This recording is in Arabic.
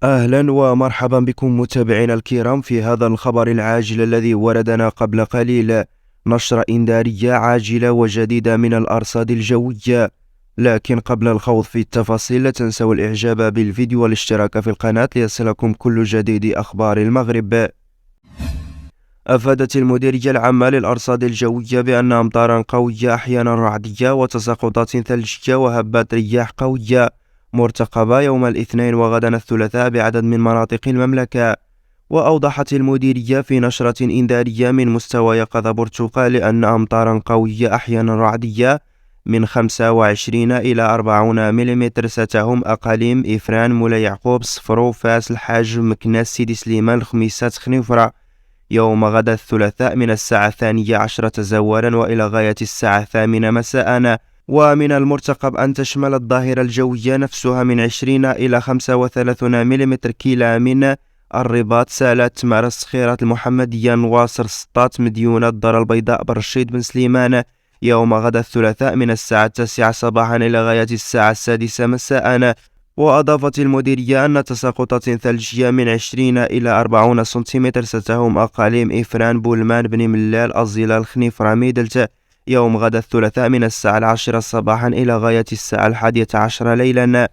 أهلا ومرحبا بكم متابعينا الكرام في هذا الخبر العاجل الذي وردنا قبل قليل. نشرة إنذارية عاجلة وجديدة من الأرصاد الجوية. لكن قبل الخوض في التفاصيل لا تنسوا الإعجاب بالفيديو والاشتراك في القناة ليصلكم كل جديد أخبار المغرب. أفادت المديرية العامة للأرصاد الجوية بأن أمطارا قوية أحيانا رعدية وتساقطات ثلجية وهبات رياح قوية مرتقبة يوم الاثنين وغدا الثلاثاء بعدد من مناطق المملكة. وأوضحت المديرية في نشرة إنذارية من مستوى يقظة برتقال أن أمطارا قوية أحيانا رعدية من 25 إلى 40 ملم ستهم أقاليم إفران، مولاي يعقوب، صفرو، فاس، الحاج، مكناس، سيدي سليمان، الخميسات، خنيفرة يوم غدا الثلاثاء من الساعة 12 زوارا وإلى غاية الساعة 8 مساء. ومن المرتقب أن تشمل الظاهرة الجوية نفسها من 20 إلى 35 ملم كيلا من الرباط، سالات، تمارة، الصخيرات، المحمدية، نواصر، سطات، مديونة، الدار البيضاء، برشيد، بن سليمان يوم غدا الثلاثاء من الساعة 9 صباحا إلى غاية الساعة 6 مساء. وأضافت المديرية أن تساقطات ثلجية من 20 إلى 40 سنتيمتر ستهم أقاليم إفران، بولمان، بني ملال، الظلال، خنيفرة، ميدلت يوم غدا الثلاثاء من الساعة 10 صباحا إلى غاية الساعة 11 ليلا.